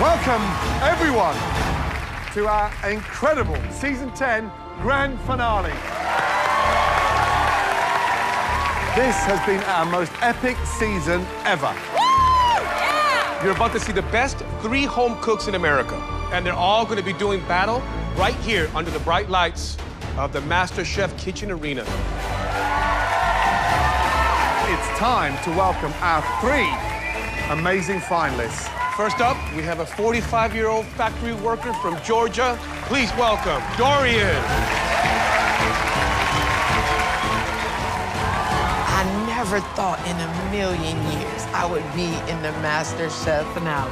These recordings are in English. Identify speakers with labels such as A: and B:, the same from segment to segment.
A: Welcome, everyone, to our incredible Season 10 Grand Finale. This has been our most epic season ever.
B: Yeah! You're about to see the best 3 home cooks in America, and they're all going to be doing battle right here under the bright lights of the Masterchef Kitchen Arena.
A: It's time to welcome our 3 amazing finalists.
B: First up, we have a 45-year-old factory worker from Georgia. Please welcome Dorian.
C: I never thought in a million years I would be in the MasterChef finale.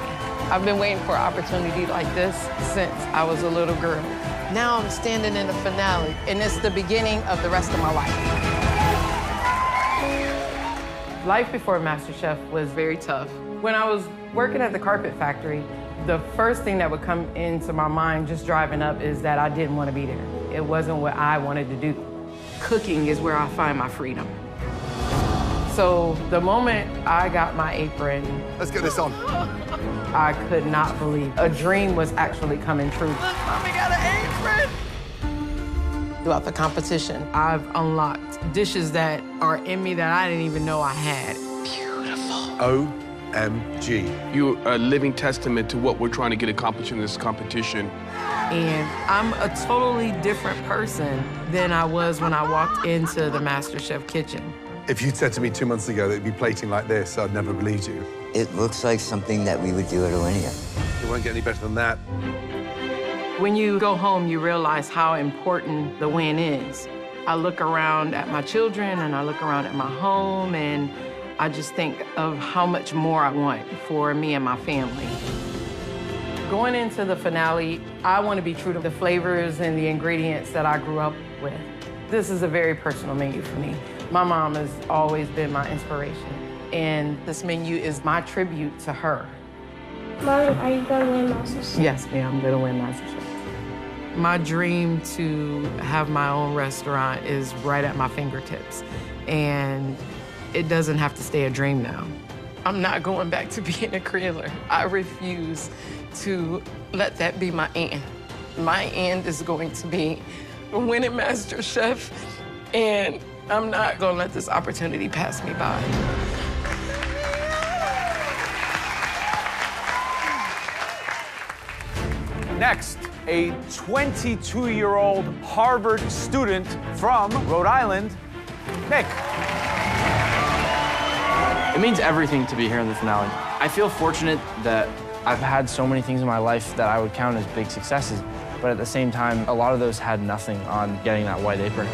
C: I've been waiting for an opportunity like this since I was a little girl. Now I'm standing in the finale, and it's the beginning of the rest of my life. Life before MasterChef was very tough. When I was working at the carpet factory, the first thing that would come into my mind just driving up is that I didn't want to be there. It wasn't what I wanted to do. Cooking is where I find my freedom. So the moment I got my apron,
A: Let's get this on.
C: I could not believe a dream was actually coming true. Mommy got an apron! Throughout the competition, I've unlocked dishes that are in me that I didn't even know I had. Beautiful.
A: OMG.
B: You are a living testament to what we're trying to get accomplished in this competition.
C: And I'm a totally different person than I was when I walked into the MasterChef kitchen.
A: If you'd said to me 2 months ago that it'd be plating like this, I'd never believed you.
D: It looks like something that we would do at Alinea.
A: It won't get any better than that.
C: When you go home, you realize how important the win is. I look around at my children and I look around at my home, and I just think of how much more I want for me and my family. Going into the finale, I want to be true to the flavors and the ingredients that I grew up with. This is a very personal menu for me. My mom has always been my inspiration, and this menu is my tribute to her.
E: Mom, are you going to win MasterChef?
C: Yes, ma'am, I'm going to win MasterChef. My dream to have my own restaurant is right at my fingertips, and it doesn't have to stay a dream now. I'm not going back to being a creoler. I refuse to let that be my end. My end is going to be winning MasterChef, and I'm not going to let this opportunity pass me by.
F: Next, a 22-year-old Harvard student from Rhode Island, Nick.
G: It means everything to be here in the finale. I feel fortunate that I've had so many things in my life that I would count as big successes, but at the same time, a lot of those had nothing on getting that white apron.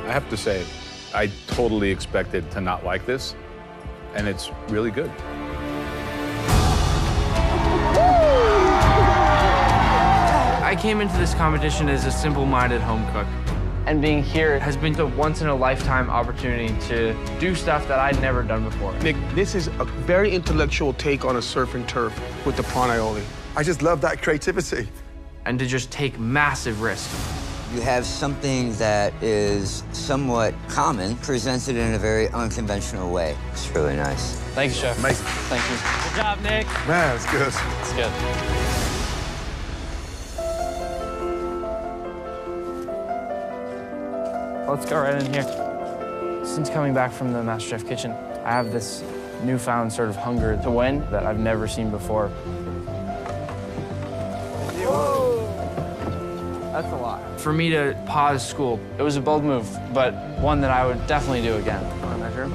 H: I have to say, I totally expected to not like this, and it's really good.
G: I came into this competition as a simple-minded home cook, and being here has been a once-in-a-lifetime opportunity to do stuff that I'd never done before.
B: Nick, this is a very intellectual take on a surf and turf with the prawn aioli.
A: I just love that creativity.
G: And to just take massive risks.
D: You have something that is somewhat common, presented in a very unconventional way. It's really nice.
G: Thank you, Chef.
A: Amazing.
G: Thank you. Good job, Nick.
A: Man, it's good.
G: It's good. Let's go right in here. Since coming back from the MasterChef kitchen, I have this newfound sort of hunger to win that I've never seen before.
F: Whoa. That's a lot.
G: For me to pause school, it was a bold move, but one that I would definitely do again. Want to measure?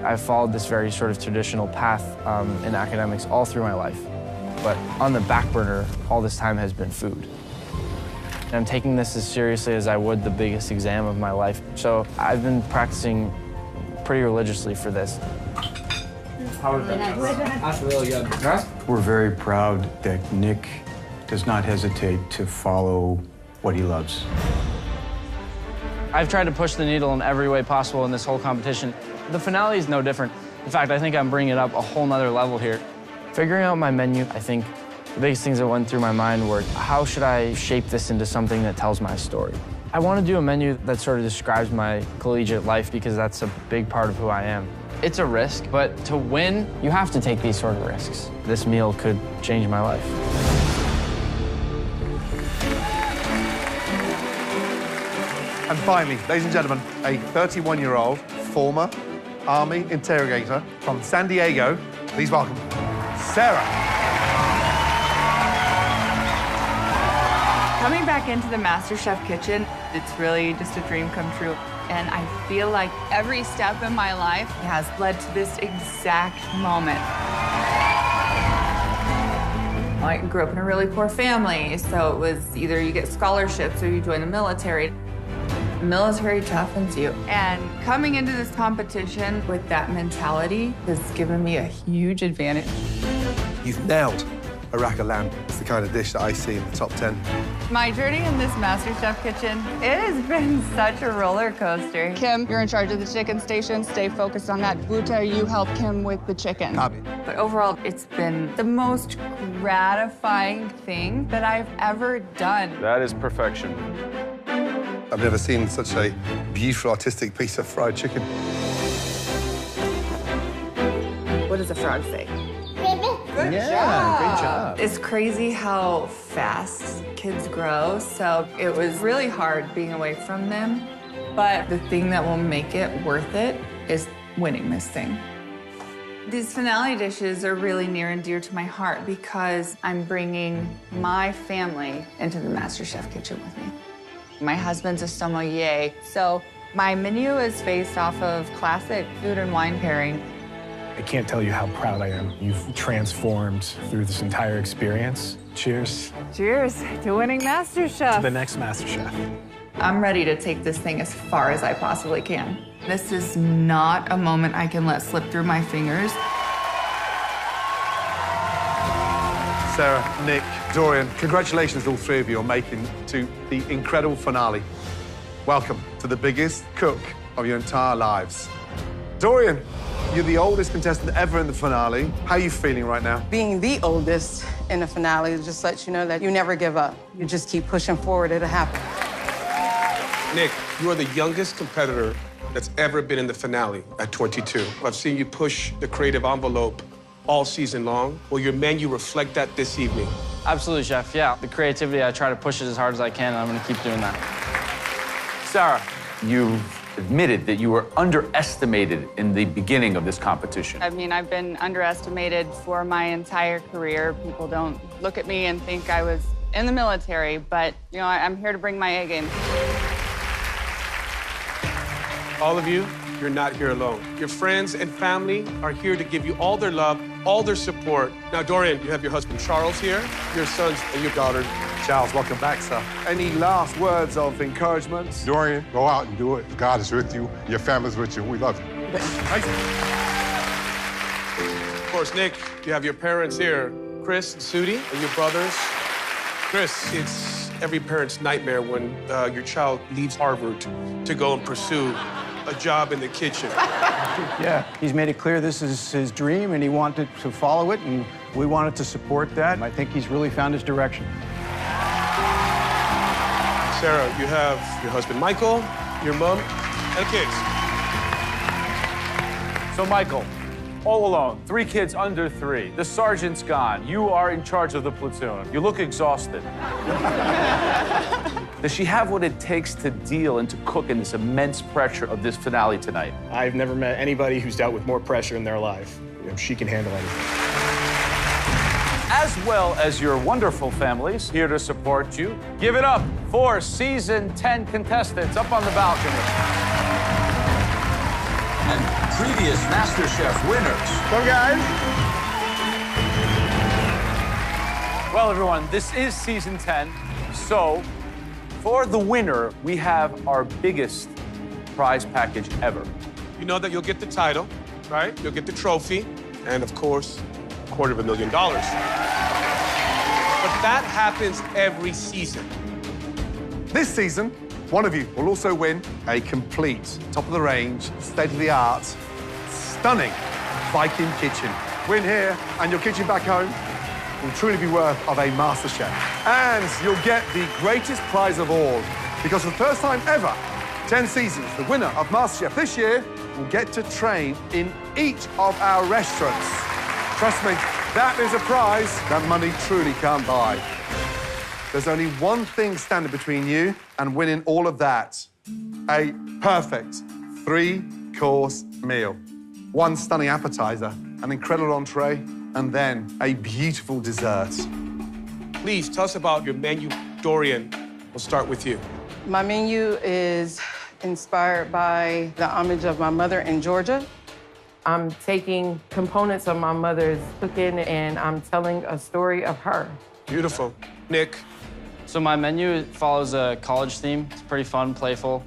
G: I've followed this very sort of traditional path in academics all through my life. But on the back burner, all this time has been food. And I'm taking this as seriously as I would the biggest exam of my life. So I've been practicing pretty religiously for this. How was that? That's really good.
I: We're very proud that Nick does not hesitate to follow what he loves.
G: I've tried to push the needle in every way possible in this whole competition. The finale is no different. In fact, I think I'm bringing it up a whole nother level here. Figuring out my menu, I think the biggest things that went through my mind were, how should I shape this into something that tells my story? I want to do a menu that sort of describes my collegiate life because that's a big part of who I am. It's a risk, but to win, you have to take these sort of risks. This meal could change my life.
A: And finally, ladies and gentlemen, a 31-year-old former Army interrogator from San Diego. Please welcome Sarah.
J: Coming back into the MasterChef kitchen, it's really just a dream come true. And I feel like every step in my life has led to this exact moment. I grew up in a really poor family, so it was either you get scholarships or you join the military. The military toughens you. And coming into this competition with that mentality has given me a huge advantage.
A: You've nailed a rack of lamb. It's the kind of dish that I see in the top 10.
J: My journey in this MasterChef kitchen, it has been such a roller coaster. Kim, you're in charge of the chicken station. Stay focused on that. Buta, you help Kim with the chicken.
A: Copy.
J: But overall, it's been the most gratifying thing that I've ever done.
H: That is perfection.
A: I've never seen such a beautiful, artistic piece of fried chicken.
J: What does the frog say?
F: Good job. Great job.
J: It's crazy how fast kids grow, so it was really hard being away from them. But the thing that will make it worth it is winning this thing. These finale dishes are really near and dear to my heart because I'm bringing my family into the MasterChef kitchen with me. My husband's a sommelier, so my menu is based off of classic food and wine pairing.
K: I can't tell you how proud I am. You've transformed through this entire experience. Cheers.
J: Cheers to winning MasterChef.
K: To the next MasterChef.
J: I'm ready to take this thing as far as I possibly can. This is not a moment I can let slip through my fingers.
A: Sarah, Nick, Dorian, congratulations all three of you on making to the incredible finale. Welcome to the biggest cook of your entire lives. Dorian, you're the oldest contestant ever in the finale. How are you feeling right now?
L: Being the oldest in the finale just lets you know that you never give up. You just keep pushing forward, it'll happen.
B: Nick, you are the youngest competitor that's ever been in the finale at 22. I've seen you push the creative envelope all season long. Will your menu reflect that this evening?
G: Absolutely, Chef. Yeah, the creativity, I try to push it as hard as I can, and I'm gonna keep doing that.
F: Sarah, you've admitted that you were underestimated in the beginning of this competition.
J: I mean, I've been underestimated for my entire career. People don't look at me and think I was in the military, but, you know, I'm here to bring my A game.
B: All of you, you're not here alone. Your friends and family are here to give you all their love, all their support. Now, Dorian, you have your husband Charles here, your sons and your daughter.
A: Charles, welcome back, sir. Any last words of encouragement?
M: Dorian, go out and do it. God is with you. Your family's with you. We love you.
B: Of course, Nick, you have your parents here, Chris, Sudi, and your brothers. Chris, it's every parent's nightmare when your child leaves Harvard to go and pursue a job in the kitchen.
I: Yeah, he's made it clear this is his dream, and he wanted to follow it, and we wanted to support that. And I think he's really found his direction.
B: Sarah, you have your husband, Michael, your mom, and kids.
F: So, Michael, all alone, 3 kids under 3. The sergeant's gone. You are in charge of the platoon. You look exhausted. Does she have what it takes to deal and to cook in this immense pressure of this finale tonight?
K: I've never met anybody who's dealt with more pressure in their life. You know, she can handle anything.
F: As well as your wonderful families here to support you. Give it up for Season 10 contestants up on the balcony.
N: And previous MasterChef winners.
A: Come, guys.
F: Well, everyone, this is Season 10. So, for the winner, we have our biggest prize package ever.
B: You know that you'll get the title, right? You'll get the trophy, and of course, $250,000. But that happens every season.
A: This season, one of you will also win a complete, top-of-the-range, state-of-the-art, stunning Viking kitchen. Win here, and your kitchen back home will truly be worth of a MasterChef. And you'll get the greatest prize of all, because for the first time ever, 10 seasons, the winner of MasterChef this year will get to train in each of our restaurants. Trust me, that is a prize that money truly can't buy. There's only one thing standing between you and winning all of that. A perfect 3-course meal. One stunning appetizer, an incredible entree, and then a beautiful dessert.
B: Please tell us about your menu, Dorian. We'll start with you.
L: My menu is inspired by the homage of my mother in Georgia. I'm taking components of my mother's cooking and I'm telling a story of her.
B: Beautiful. Nick?
G: So my menu follows a college theme. It's pretty fun, playful.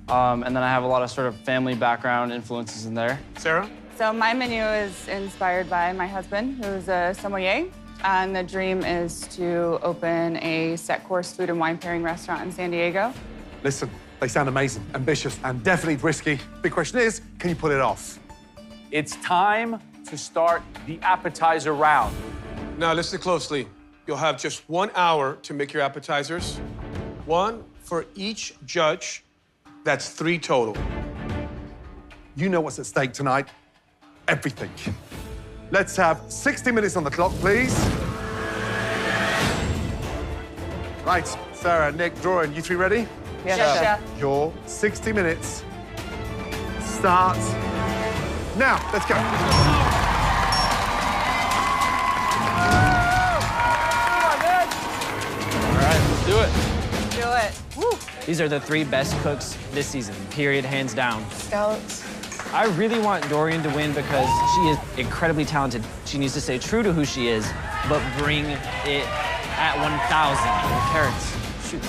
G: And then I have a lot of sort of family background influences in there.
B: Sarah?
J: So my menu is inspired by my husband, who's a sommelier. And the dream is to open a set-course food and wine pairing restaurant in San Diego.
A: Listen, they sound amazing, ambitious, and definitely risky. Big question is, can you pull it off?
F: It's time to start the appetizer round.
B: Now, listen closely. You'll have just 1 hour to make your appetizers. 1 for each judge. That's 3 total.
A: You know what's at stake tonight. Everything. Let's have 60 minutes on the clock, please. Right, Sarah, Nick, Dorian, you 3 ready?
J: Yes, Chef.
A: Your 60 minutes start now. Let's go.
G: All right, let's do it.
J: Do it. Woo.
O: These are the 3 best cooks this season, period, hands down.
L: Scallops.
O: I really want Dorian to win because she is incredibly talented. She needs to stay true to who she is, but bring it at 1,000. Carrots, shoot.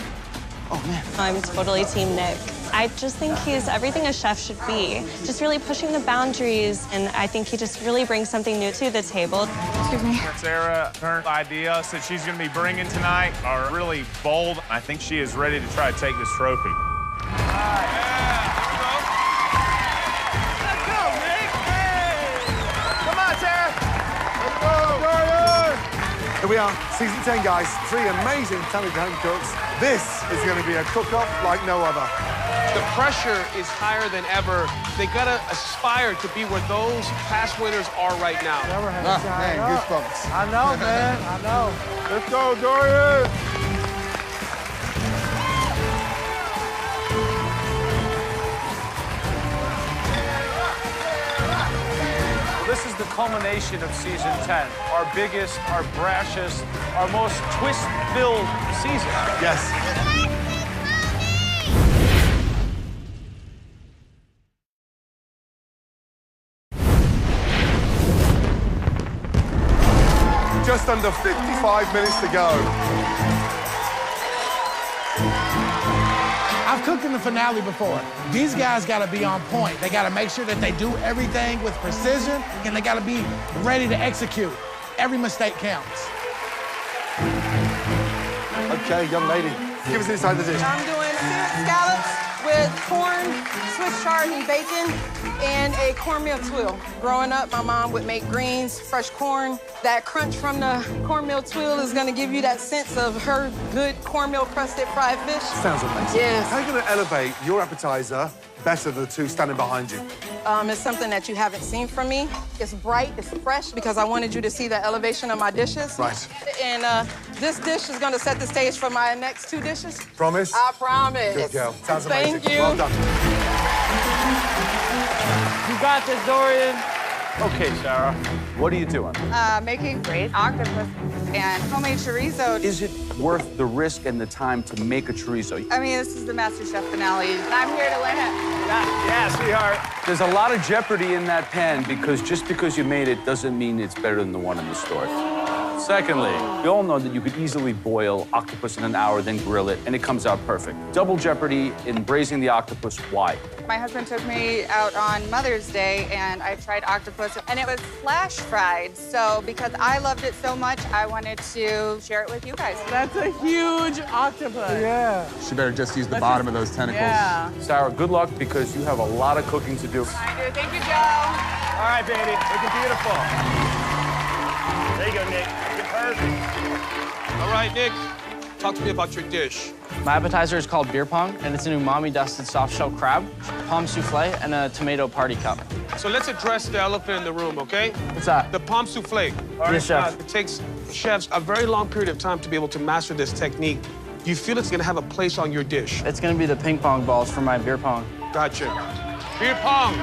O: Oh, man.
P: I'm totally Team Nick. I just think he's everything a chef should be, just really pushing the boundaries, and I think he just really brings something new to the table.
J: Excuse me.
Q: Sarah, her ideas that she's going to be bringing tonight are really bold. I think she is ready to try to take this trophy.
A: Here we are, season 10, guys. 3 amazing talented home cooks. This is going to be a cook-off like no other.
B: The pressure is higher than ever. They gotta aspire to be where those past winners are right now.
A: Man, goosebumps.
I: I know, man. I know. Let's go, Dorian.
F: This is the culmination of season 10. Our biggest, our brashest, our most twist-filled season.
A: Yes. Just under 55 minutes to go.
R: I've cooked in the finale before. These guys gotta be on point. They gotta make sure that they do everything with precision, and they gotta be ready to execute. Every mistake counts.
A: Okay, young lady, give us inside the dish.
L: I'm doing scallops with corn, Swiss chard, and bacon, and a cornmeal tuile. Growing up, my mom would make greens, fresh corn. That crunch from the cornmeal tuile is gonna give you that sense of her good cornmeal crusted fried fish.
A: Sounds amazing.
L: Yes.
A: How are you gonna elevate your appetizer better than the 2 standing behind you?
L: It's something that you haven't seen from me. It's bright, it's fresh, because I wanted you to see the elevation of my dishes.
A: Right.
L: And this dish is gonna set the stage for my next 2 dishes.
A: Promise?
L: I promise.
A: Good girl. Sounds amazing.
L: Thank you.
A: Well done.
G: You got this, Dorian. Okay, Sarah, what are you doing?
J: Making great octopus and homemade chorizo.
F: Is it worth the risk and the time to make a chorizo?
J: I mean, this is the Masterchef finale, and I'm here to win it.
F: Yeah, sweetheart. There's a lot of jeopardy in that pan because just because you made it doesn't mean it's better than the one in the store. Secondly, we all know that you could easily boil octopus in an hour, then grill it, and it comes out perfect. Double jeopardy in braising the octopus. Why?
J: My husband took me out on Mother's Day, and I tried octopus, and it was flash fried. So because I loved it so much, I wanted to share it with you guys.
L: That's a huge octopus.
I: Yeah.
M: She better just use the bottom of those tentacles.
L: Yeah.
F: Sarah, good luck because you have a lot of cooking to do.
J: I do. Thank you, Joe.
Q: All right, baby. Looking beautiful. There you go, Nick. Looking perfect.
B: All right, Nick, talk to me about your dish.
G: My appetizer is called beer pong, and it's an umami-dusted soft-shell crab, palm souffle, and a tomato party cup.
B: So let's address the elephant in the room, okay?
G: What's that?
B: The palm souffle.
G: Yes, chef.
B: It takes chefs a very long period of time to be able to master this technique. Do you feel it's gonna have a place on your dish?
G: It's gonna be the ping pong balls for my beer pong.
B: Gotcha. Beer pong.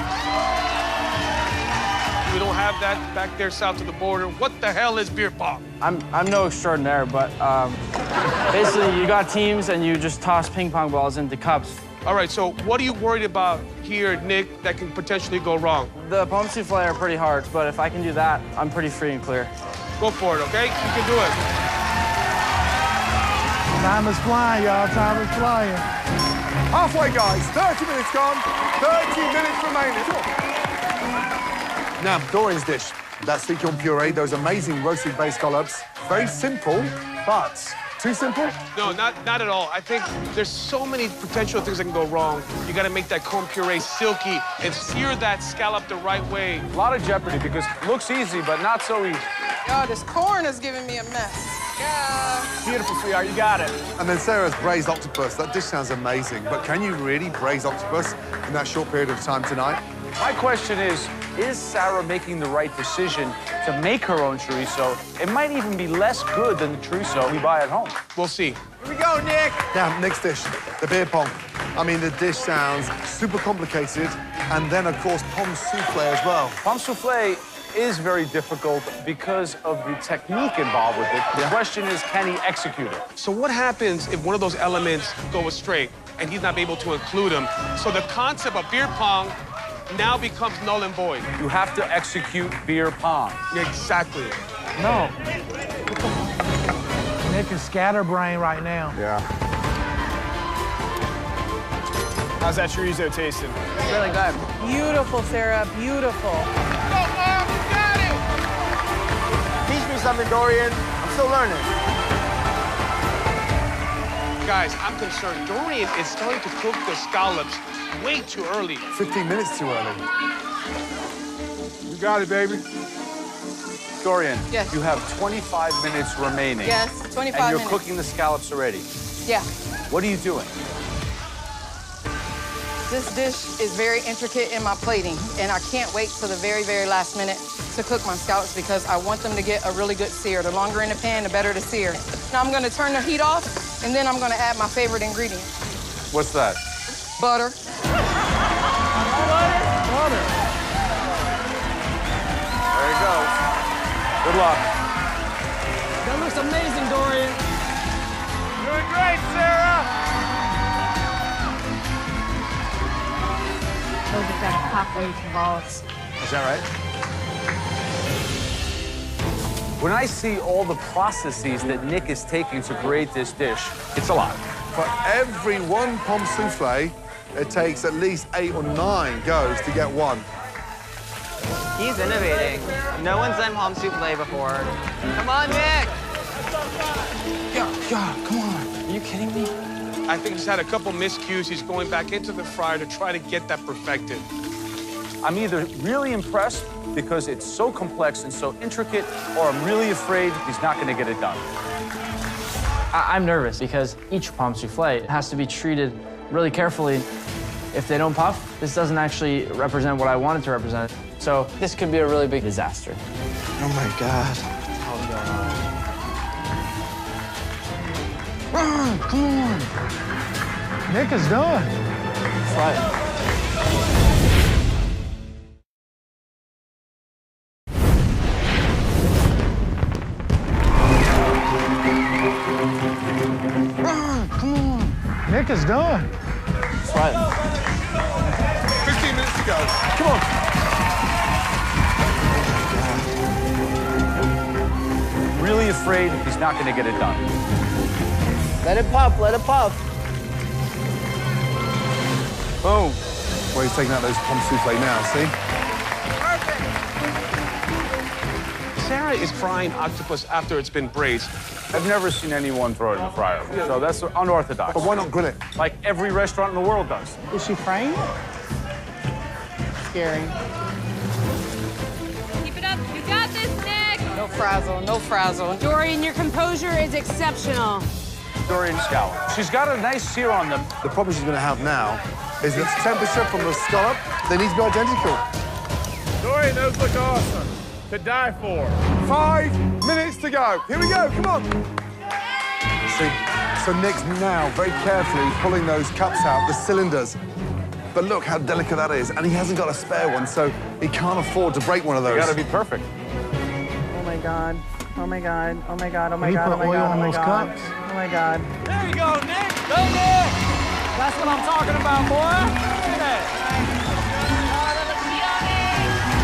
B: We don't have that back there south of the border. What the hell is beer pong?
G: I'm no extraordinaire, but basically you got teams and you just toss ping pong balls into cups.
B: All right, so what are you worried about here, Nick, that can potentially go wrong?
G: The palm souffle are pretty hard, but if I can do that, I'm pretty free and clear.
B: Go for it, okay? You can do it.
R: Time is flying, y'all. Time is flying.
A: Halfway, guys. 30 minutes gone. 30 minutes remaining. Now, Dorian's dish. That sweet-corn puree, those amazing roasted base scallops. Very simple, but too simple?
B: No, not at all. I think there's so many potential things that can go wrong. You gotta make that corn puree silky and sear that scallop the right way.
F: A lot of jeopardy because it looks easy, but not so easy.
L: Yo, this corn is giving me a mess. Yeah.
F: Beautiful, sweetheart, you got it.
A: And then Sarah's braised octopus. That dish sounds amazing, but can you really braise octopus in that short period of time tonight?
F: My question is Sarah making the right decision to make her own chorizo? It might even be less good than the chorizo we buy at home.
B: We'll see.
A: Here we go, Nick. Now, next dish, the beer pong. I mean, the dish sounds super complicated, and then, of course, palm souffle as well.
F: Palm souffle is very difficult because of the technique involved with it. The question is, can he execute it?
B: So what happens if one of those elements go astray and he's not able to include them? So the concept of beer pong now becomes null and void.
F: You have to execute beer pong.
B: Exactly.
R: No. Nick is scatterbrained right now.
A: Yeah.
Q: How's that chorizo tasting?
G: Really good.
L: Beautiful, Sarah, beautiful.
I: Teach me something, Dorian. I'm still learning.
B: Guys, I'm concerned. Dorian is starting to cook the scallops way too early.
A: 15 minutes too early.
H: You got it, baby.
F: Dorian,
L: Yes.
F: you have 25 minutes remaining.
L: Yes, 25
F: And you're
L: minutes.
F: cooking the scallops already.
L: Yeah.
F: What are you doing?
L: This dish is very intricate in my plating, and I can't wait till the very, very last minute to cook my scallops because I want them to get a really good sear. The longer in the pan, the better the sear. Now I'm gonna turn the heat off, and then I'm gonna add my favorite ingredient,
F: What's that?
L: butter.
R: Butter.
F: There you go. Good luck.
O: That looks amazing, Dorian.
Q: Doing great, Sarah.
E: Those are gonna pop into balls.
F: Is that right? When I see all the processes that Nick is taking to create this dish, it's a lot.
A: For every one palm souffle, it takes at least 8 or 9 goes to get one.
O: He's innovating. No one's done palm souffle before. Come on, Nick.
R: Yeah, come on.
O: Are you kidding me?
B: I think he's had a couple miscues. He's going back into the fryer to try to get that perfected.
F: I'm either really impressed because it's so complex and so intricate, or I'm really afraid he's not going to get it done.
G: I'm nervous because each palm souffle has to be treated really carefully. If they don't puff, this doesn't actually represent what I want it to represent. So this could be a really big disaster.
I: Oh my God.
R: Run, come on. Nick is done.
G: That's right.
R: Come on. Nick is done.
G: That's right.
A: 15 minutes to go. Come on.
F: Really afraid he's not going to get it done.
G: Let it puff, let it puff.
F: Boom.
A: Well, he's taking out those palm souffle now, see?
B: Sarah is frying octopus after it's been braised.
F: I've never seen anyone throw it in the fryer, so that's unorthodox.
A: But why not grill it?
F: Like every restaurant in the world does.
R: Is she frying it?
L: Scary.
S: Keep it up. You got this, Nick.
L: No frazzle, no frazzle.
S: Dorian, your composure is exceptional.
F: Dorian scallop. She's got a nice sear on them.
A: The problem she's going to have now is that temperature from the scallop, they need to be identical.
Q: Dorian, those look awesome. To die for.
A: 5 minutes to go. Here we go, come on. See, so Nick's now very carefully pulling those cups out, the cylinders. But look how delicate that is, and he hasn't got a spare one, so he can't afford to break one of those.
F: You gotta be perfect.
S: Oh my God. Oh my God. Oh my God. Oh my
R: Can you
S: God.
R: put
S: Oh my
R: oil
S: God.
R: on
S: Oh my
R: those
S: God.
R: cups?
S: Oh my God.
O: There you go, Nick. Go, Nick. That's what I'm talking about, boy. Look at that.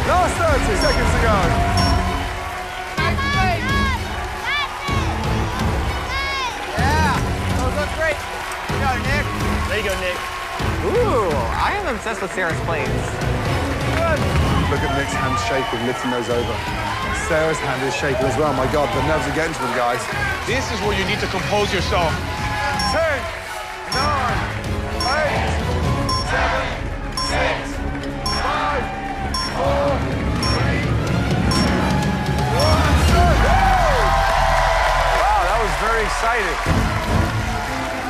A: Last 30 seconds to go.
S: Yeah. Those look great. You got it, Nick.
O: There you go, Nick.
S: Ooh, I am obsessed with Sarah's plates.
A: Good. Look at Nick's hand shaking, lifting those over. Sarah's hand is shaking as well. My God, the nerves are getting to them, guys.
B: This is where you need to compose yourself.
A: 10, 9, 8, 7, 6, 5, 4, 3, 2, 1.
F: Wow, that was very exciting.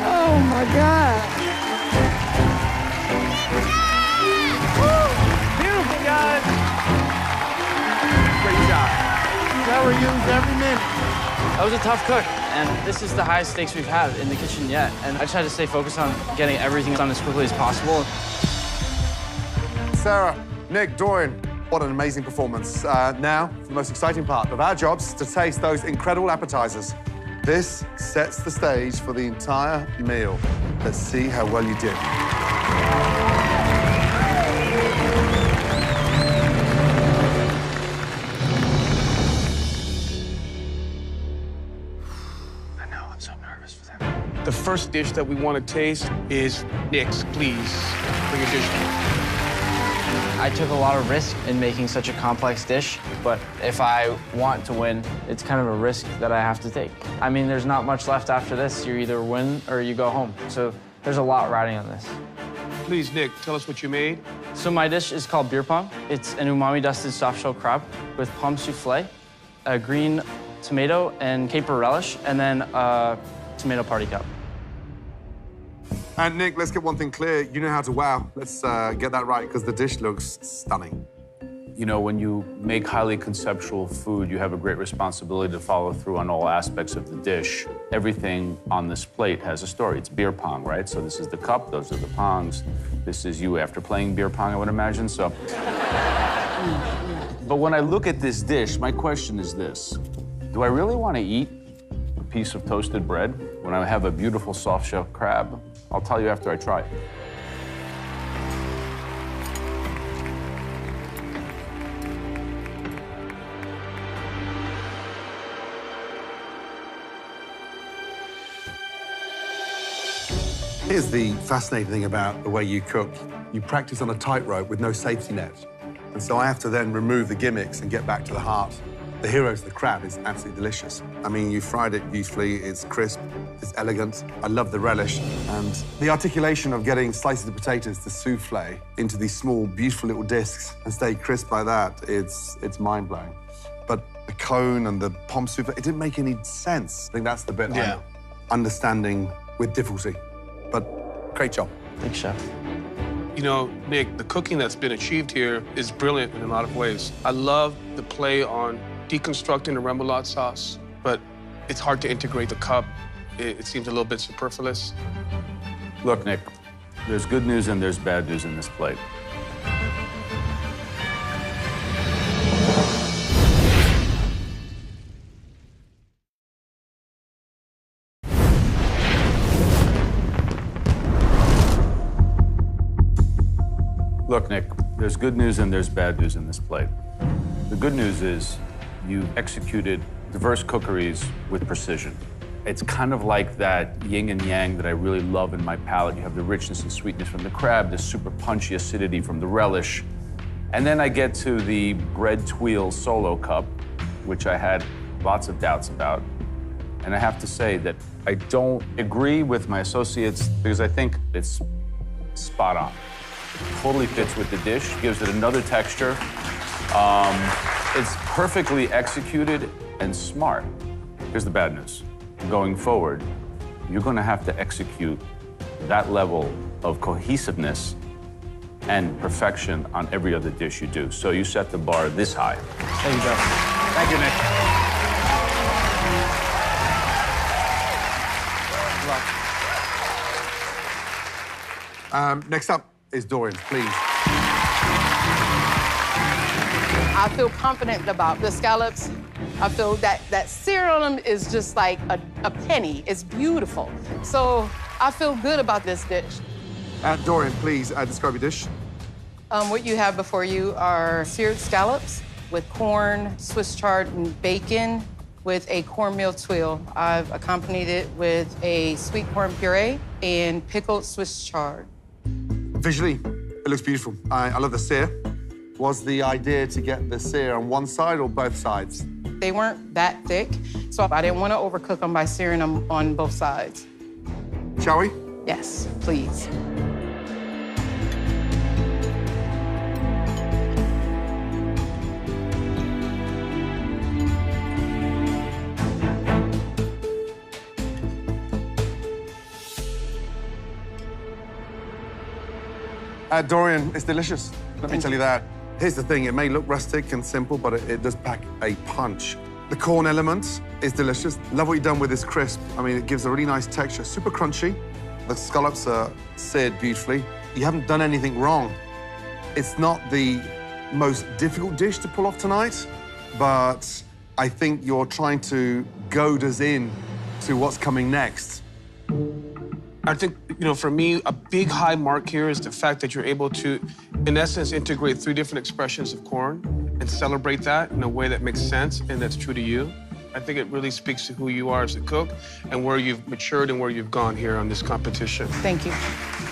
S: Oh my God.
O: Beautiful, guys.
A: Great job.
R: Sarah used every minute.
G: That was a tough cook, and this is the highest stakes we've had in the kitchen yet. And I just had to stay focused on getting everything done as quickly as possible.
A: Sarah, Nick, Dorian, what an amazing performance. Now, the most exciting part of our jobs to taste those incredible appetizers. This sets the stage for the entire meal. Let's see how well you did.
B: The first dish that we want to taste is Nick's. Please bring a dish.
G: I took a lot of risk in making such a complex dish, but if I want to win, it's kind of a risk that I have to take. I mean, there's not much left after this. You either win or you go home. So there's a lot riding on this.
B: Please, Nick, tell us what you made.
G: So my dish is called beer pong. It's an umami-dusted soft-shell crab with pomme souffle, a green tomato and caper relish, and then a tomato party cup.
A: And Nick, let's get one thing clear. You know how to wow. Let's get that right, because the dish looks stunning.
F: You know, when you make highly conceptual food, you have a great responsibility to follow through on all aspects of the dish. Everything on this plate has a story. It's beer pong, right? So this is the cup, those are the pongs. This is you after playing beer pong, I would imagine, so. But when I look at this dish, my question is this. Do I really want to eat a piece of toasted bread when I have a beautiful soft-shell crab? I'll tell you after I try it.
A: Here's the fascinating thing about the way you cook. You practice on a tightrope with no safety net. And so I have to then remove the gimmicks and get back to the heart. The hero's the crab is absolutely delicious. I mean, you fried it beautifully, it's crisp, it's elegant. I love the relish. And the articulation of getting slices of potatoes, the souffle, into these small, beautiful little discs and stay crisp like that, it's mind-blowing. But the cone and the pomme souffle, it didn't make any sense. I think that's the bit I'm understanding with difficulty. But great job.
G: Thanks, Chef.
B: You know, Nick, the cooking that's been achieved here is brilliant in a lot of ways. I love the play on deconstructing the remoulade sauce, but it's hard to integrate the cup. It seems a little bit superfluous.
F: Look, Nick, there's good news and there's bad news in this plate. Look, Nick, there's good news and there's bad news in this plate. The good news is you executed diverse cookeries with precision. It's kind of like that yin and yang that I really love in my palate. You have the richness and sweetness from the crab, the super punchy acidity from the relish. And then I get to the bread tuile solo cup, which I had lots of doubts about. And I have to say that I don't agree with my associates because I think it's spot on. It totally fits with the dish, gives it another texture. It's perfectly executed and smart. Here's the bad news. Going forward, you're going to have to execute that level of cohesiveness and perfection on every other dish you do. So you set the bar this high.
G: Thank you, Jeff.
F: Thank you, Nick.
G: Good luck.
A: Next up is Dorian, please.
L: I feel confident about the scallops. I feel that sear on them is just like a penny. It's beautiful. So I feel good about this dish.
A: Dorian, please describe your dish.
L: What you have before you are seared scallops with corn, Swiss chard, and bacon with a cornmeal tuile. I've accompanied it with a sweet corn puree and pickled Swiss chard.
A: Visually, it looks beautiful. I love the sear. Was the idea to get the sear on one side or both sides?
L: They weren't that thick, so I didn't want to overcook them by searing them on both sides.
A: Shall we?
L: Yes, please.
A: Dorian, it's delicious. Let me tell you that. Here's the thing, it may look rustic and simple, but it does pack a punch. The corn element is delicious. Love what you've done with this crisp. I mean, it gives a really nice texture, super crunchy. The scallops are seared beautifully. You haven't done anything wrong. It's not the most difficult dish to pull off tonight, but I think you're trying to goad us in to what's coming next.
B: I think, for me, a big high mark here is the fact that you're able to, in essence, integrate 3 different expressions of corn and celebrate that in a way that makes sense and that's true to you. I think it really speaks to who you are as a cook and where you've matured and where you've gone here on this competition.
L: Thank you.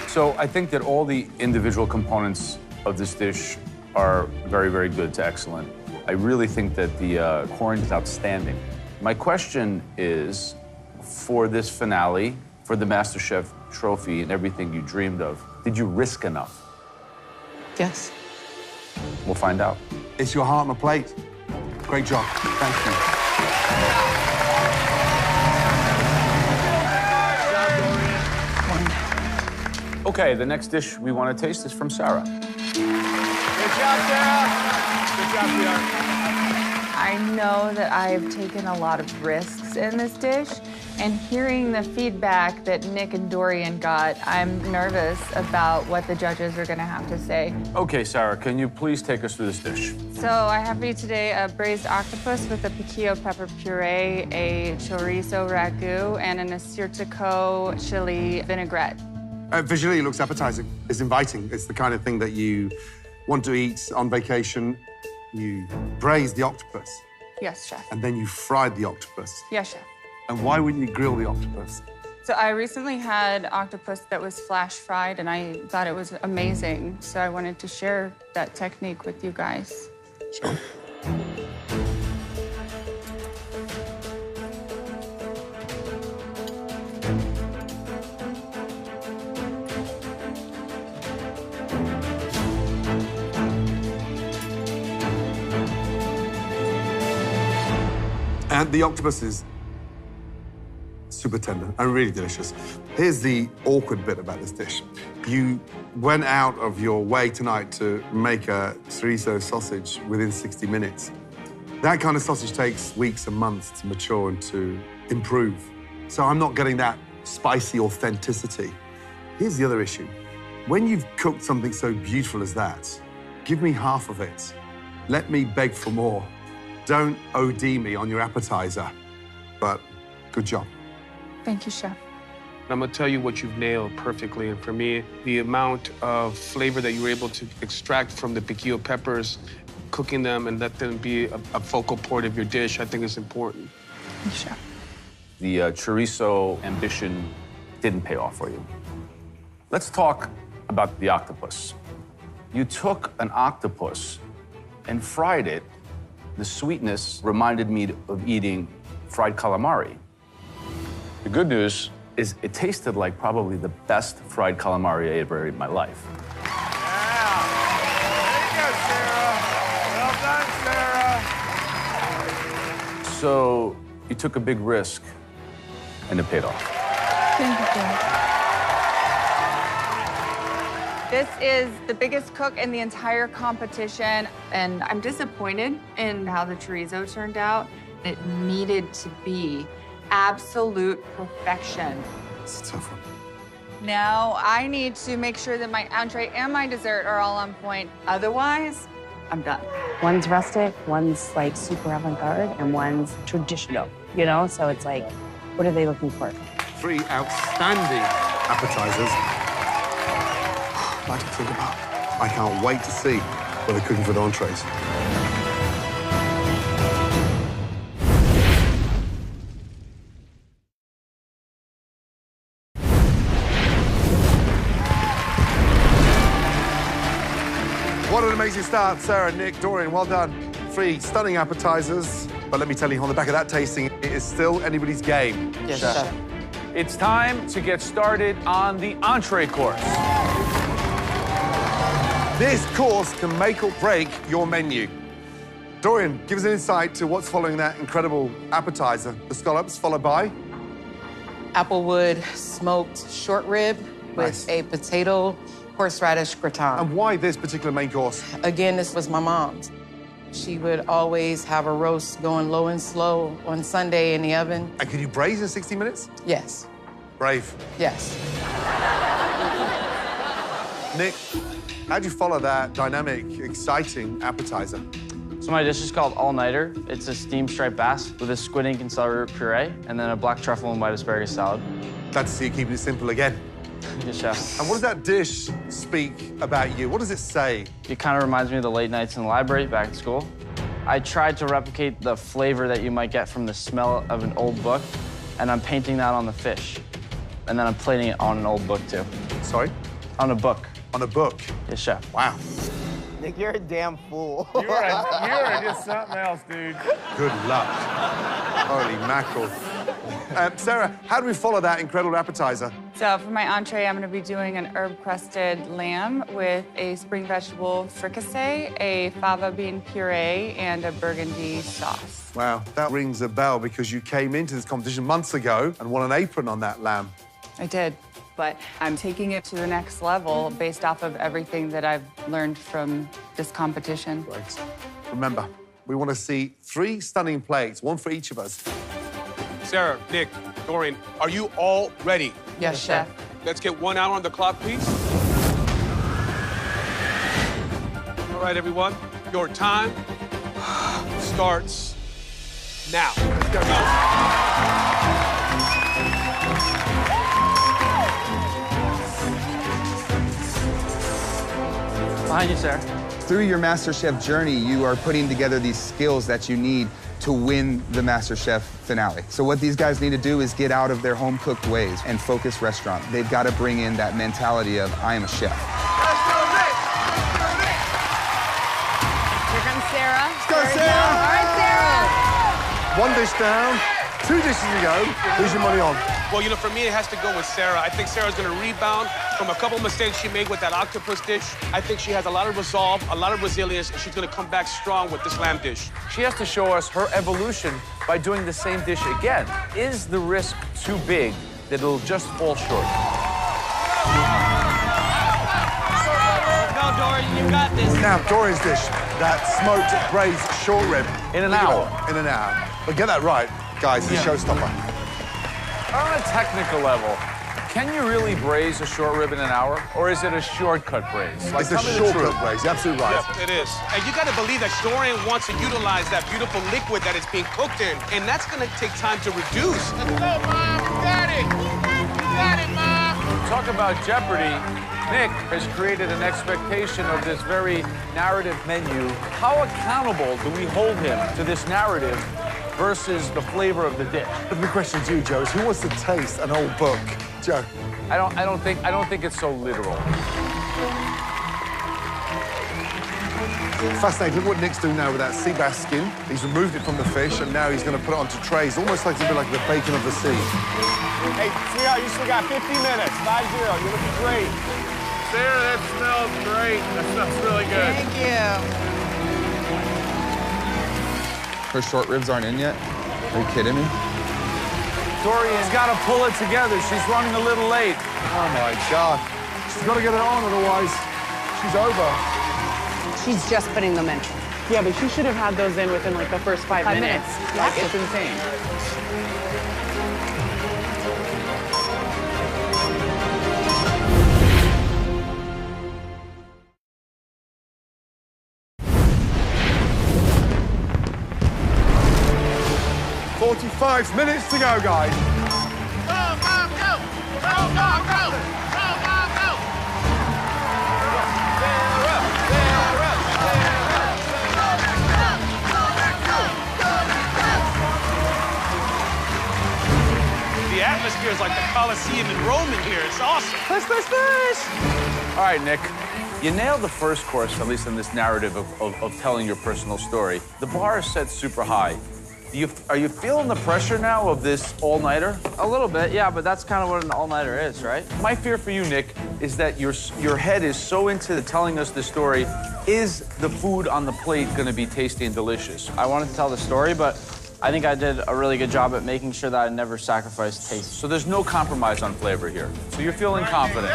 F: So I think that all the individual components of this dish are very, very good to excellent. I really think that the corn is outstanding. My question is, for this finale, for the Masterchef trophy and everything you dreamed of, did you risk enough?
L: Yes.
F: We'll find out.
A: It's your heart on a plate. Great job. Thank you.
F: Okay, the next dish we want to taste is from Sarah.
Q: Good job, Sarah. Good job, Sarah.
J: I know that I've taken a lot of risks in this dish, and hearing the feedback that Nick and Dorian got, I'm nervous about what the judges are gonna have to say.
F: Okay, Sarah, can you please take us through this dish?
J: So I have for you today a braised octopus with a piquillo pepper puree, a chorizo ragu, and an assyrtiko chili vinaigrette.
A: Visually, it looks appetizing. It's inviting. It's the kind of thing that you want to eat on vacation. You braise the octopus,
J: Yes, chef.
A: and then you fried the octopus.
J: Yes, chef.
A: And why wouldn't you grill the octopus?
J: So I recently had octopus that was flash fried, and I thought it was amazing. So I wanted to share that technique with you guys.
A: Sure. And the octopus is super tender and really delicious. Here's the awkward bit about this dish. You went out of your way tonight to make a chorizo sausage within 60 minutes. That kind of sausage takes weeks and months to mature and to improve. So I'm not getting that spicy authenticity. Here's the other issue. When you've cooked something so beautiful as that, give me half of it. Let me beg for more. Don't OD me on your appetizer, but good job.
J: Thank you, chef.
B: I'm gonna tell you what you've nailed perfectly, and for me, the amount of flavor that you were able to extract from the piquillo peppers, cooking them and let them be a focal point of your dish, I think is important.
J: Thank you, chef.
F: The chorizo ambition didn't pay off for you. Let's talk about the octopus. You took an octopus and fried it. The sweetness reminded me of eating fried calamari. The good news is it tasted like probably the best fried calamari I ever ate in my life.
Q: Yeah. There you go, Sarah. Well done, Sarah.
F: So you took a big risk, and it paid off.
J: Thank you, This is the biggest cook in the entire competition, and I'm disappointed in how the chorizo turned out. It needed to be absolute perfection.
A: It's a tough one.
J: Now I need to make sure that my entree and my dessert are all on point. Otherwise, I'm done.
E: One's rustic, one's like super avant-garde, and one's traditional, you know? So it's like, what are they looking for?
A: 3 outstanding appetizers. Much to think about. I can't wait to see what they're cooking for the entrees. What an amazing start, Sarah, Nick, Dorian, well done. 3 stunning appetizers. But let me tell you, on the back of that tasting, it is still anybody's game.
C: Yes, chef.
F: It's time to get started on the entree course.
A: This course can make or break your menu. Dorian, give us an insight to what's following that incredible appetizer. The scallops, followed by?
C: Applewood smoked short rib with a potato horseradish gratin.
A: And why this particular main course?
C: Again, this was my mom's. She would always have a roast going low and slow on Sunday in the oven.
A: And could you braise in 60 minutes?
C: Yes.
A: Brave.
C: Yes.
A: Nick, how'd you follow that dynamic, exciting appetizer?
G: So my dish is called All-Nighter. It's a steamed striped bass with a squid ink and celery root puree, and then a black truffle and white asparagus salad.
A: Glad to see you keeping it simple again.
G: Yes, chef.
A: And what does that dish speak about you? What does it say?
G: It kind of reminds me of the late nights in the library back at school. I tried to replicate the flavor that you might get from the smell of an old book, and I'm painting that on the fish. And then I'm plating it on an old book, too.
A: Sorry?
G: On a book.
A: On a book?
G: Yes, chef.
A: Wow.
S: Nick, you're a damn fool.
Q: You're just something else, dude.
A: Good luck. Holy mackerel. Sarah, how do we follow that incredible appetizer?
J: So for my entree, I'm going to be doing an herb-crusted lamb with a spring vegetable fricassee, a fava bean puree, and a burgundy sauce.
A: Wow, that rings a bell because you came into this competition months ago and won an apron on that lamb.
J: I did, but I'm taking it to the next level based off of everything that I've learned from this competition.
A: Right. Remember, we want to see 3 stunning plates, 1 for each of us.
B: Sarah, Nick, Dorian, are you all ready?
C: Yes, chef.
B: Let's get 1 hour on the clock, please. All right, everyone, your time starts now. Let's go.
G: Behind you, Sarah.
T: Through your MasterChef journey, you are putting together these skills that you need to win the MasterChef finale. So what these guys need to do is get out of their home-cooked ways and focus restaurant. They've got to bring in that mentality of, I am a chef.
E: Here comes Sarah.
A: Let's go, Sarah!
E: All right, Sarah.
A: 1 dish down, 2 dishes to go. Who's your money on?
B: Well, you know, for me, it has to go with Sarah. I think Sarah's going to rebound from a couple mistakes she made with that octopus dish. I think she has a lot of resolve, a lot of resilience, and she's going to come back strong with this lamb dish.
F: She has to show us her evolution by doing the same dish again. Is the risk too big that it'll just fall short?
O: Go, Dorian, you got this.
A: Now, Dorian's dish, that smoked braised short rib.
F: In an hour.
A: In an hour. But get that right, guys, it's a showstopper.
F: On a technical level, can you really braise a short rib in an hour? Or is it a shortcut braise?
A: It's a shortcut braise, you're absolutely right.
B: Yep, it is. And you got to believe that Dorian wants to utilize that beautiful liquid that it's being cooked in, and that's going to take time to reduce.
Q: Let's go, Mom. You got it. You got it, Mom.
F: Talk about jeopardy. Nick has created an expectation of this very narrative menu. How accountable do we hold him to this narrative versus the flavor of the dish?
A: The big question to you, Joe, is who wants to taste an old book? Joe.
F: I don't think it's so literal.
A: Fascinating. Look what Nick's doing now with that sea bass skin. He's removed it from the fish, and now he's going to put it onto trays, almost like it's a bit like the bacon of the sea.
Q: Hey, sweetheart, you still got 50 minutes. 5-0. You're looking great. Sarah, that smells great. That smells really good.
E: Thank you.
T: Her short ribs aren't in yet? Are you kidding me?
F: Dorian's got to pull it together. She's running a little late.
A: Oh, my God. She's got to get it on, otherwise she's over.
E: She's just putting them in.
U: Yeah, but she should have had those in within like the first 5 minutes. Like, it's insane.
A: "45 minutes to go, guys."
S: Go, go, go! Go, go, go! Go, go, go!
B: The atmosphere is like the Coliseum in Rome in here. It's awesome.
U: Push, push, push!
F: All right, Nick. You nailed the first course, at least in this narrative of telling your personal story. The bar is set super high. Are you feeling the pressure now of this all-nighter?
G: A little bit, yeah, but that's kind of what an all-nighter is, right?
F: My fear for you, Nick, is that your head is so into telling us the story. Is the food on the plate going to be tasty and delicious?
G: I wanted to tell the story, but I think I did a really good job at making sure that I never sacrificed taste.
F: So there's no compromise on flavor here. So you're feeling confident.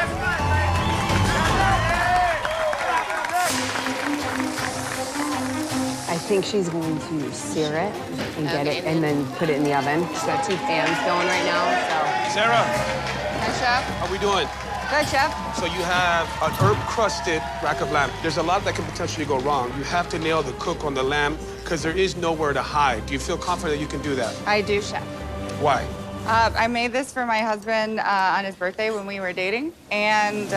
E: I think she's going to sear it and get it, and then put it in the oven. She's got 2 pans going right now, so.
B: Sarah,
J: Hi, Chef.
B: how we doing?
J: Good, Chef.
B: So you have an herb-crusted rack of lamb. There's a lot that can potentially go wrong. You have to nail the cook on the lamb because there is nowhere to hide. Do you feel confident that you can do that?
J: I do, Chef.
B: Why?
J: I made this for my husband on his birthday when we were dating. And,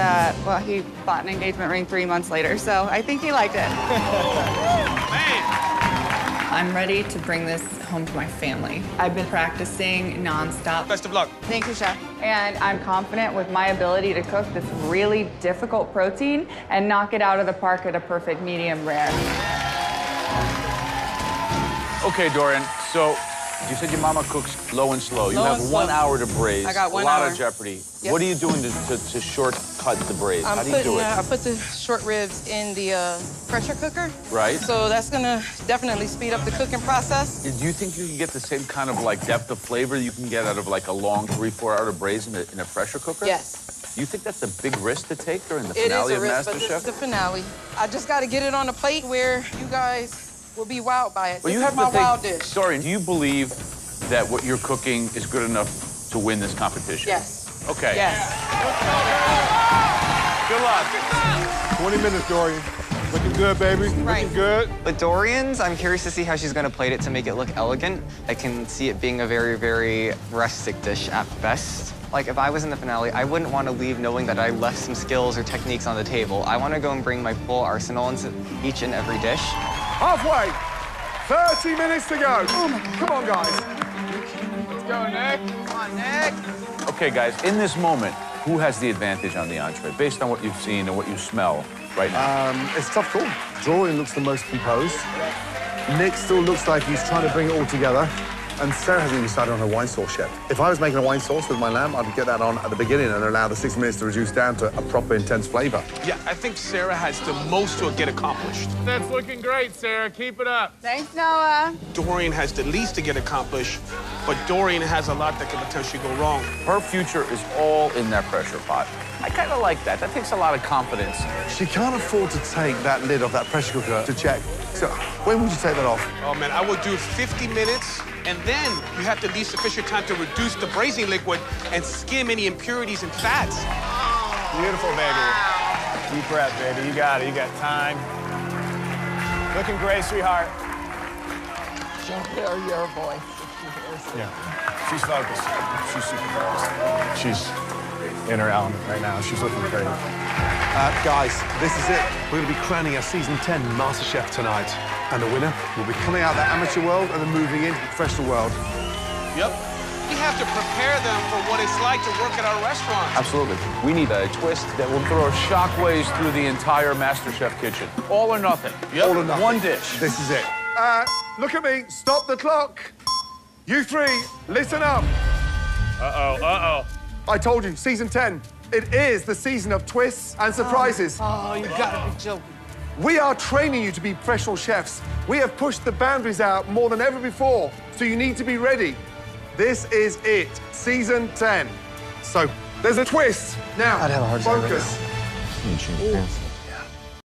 J: well, he bought an engagement ring 3 months later, so I think he liked it. I'm ready to bring this home to my family. I've been practicing nonstop.
B: Best of luck.
J: Thank you, Chef. And I'm confident with my ability to cook this really difficult protein and knock it out of the park at a perfect medium rare.
F: Okay, Dorian, so you said your mama cooks low and slow. You have 1 hour to braise.
C: I got 1
F: hour. A lot
C: hour.
F: of jeopardy.
C: Yep.
F: What are you doing to shortcut the braise? How do you do it?
C: I put the short ribs in the pressure cooker.
F: Right.
C: So that's gonna definitely speed up the cooking process.
F: Do you think you can get the same kind of like depth of flavor you can get out of like a long 3-4 hour braise in a pressure cooker?
C: Yes.
F: Do you think that's a big risk to take during the
C: It is
F: finale
C: a
F: of
C: risk, but this is
F: MasterChef?
C: the finale. I just gotta get it on a plate where you guys will be wowed by it.
F: Well,
C: This
F: you have
C: is my
F: to think,
C: wild dish.
F: Dorian, do you believe that what you're cooking is good enough to win this competition?
C: Yes.
F: Okay.
C: Yes.
F: Good luck.
M: 20 minutes, Dorian. Looking good, baby.
C: Right.
M: Looking good.
V: With Dorian's, I'm curious to see how she's going to plate it to make it look elegant. I can see it being a very, very rustic dish at best. Like, if I was in the finale, I wouldn't want to leave knowing that I left some skills or techniques on the table. I want to go and bring my full arsenal into each and every dish.
A: Halfway. 30 minutes to go. Oh, my God. Come on, guys.
S: Let's go, Nick. Come on, Nick.
F: Okay, guys, in this moment, who has the advantage on the entree, based on what you've seen and what you smell right now?
A: It's a tough call. Dorian looks the most composed. Nick still looks like he's trying to bring it all together. And Sarah hasn't even started on her wine sauce yet. If I was making a wine sauce with my lamb, I'd get that on at the beginning and allow the 6 minutes to reduce down to a proper intense flavor.
B: Yeah, I think Sarah has the most to get accomplished.
Q: That's looking great, Sarah. Keep it up.
J: Thanks, Noah.
B: Dorian has the least to get accomplished, but Dorian has a lot that can potentially go wrong.
F: Her future is all in that pressure pot. I kind of like that. That takes a lot of confidence.
A: She can't afford to take that lid off that pressure cooker to check. So when would you take that off?
B: Oh, man, I would do 50 minutes, and then you have to leave sufficient time to reduce the braising liquid and skim any impurities and fats.
Q: Beautiful, baby. Deep breath, baby. You got it. You got time. Looking great, sweetheart.
U: She'll hear your voice.
Q: Yeah. She's focused. She's super focused. She's in her element right now. She's looking great.
A: Guys, this is it. We're going to be crowning our Season 10 MasterChef tonight. And the winner will be coming out of the amateur world and then moving into the professional world.
B: Yep. We have to prepare them for what it's like to work at our restaurant.
F: Absolutely. We need a twist that will throw shockwaves through the entire MasterChef kitchen. All or nothing.
B: Yep.
A: All or nothing.
F: One dish.
A: This is it. Look at me. Stop the clock. You three, listen up.
Q: Uh-oh, uh-oh.
A: I told you, Season 10. It is the season of twists and surprises.
U: Oh, you gotta be joking.
A: We are training you to be professional chefs. We have pushed the boundaries out more than ever before, so you need to be ready. This is it, season 10. So there's a twist. Now,
D: I'd have a hard time right
A: focus.
D: now.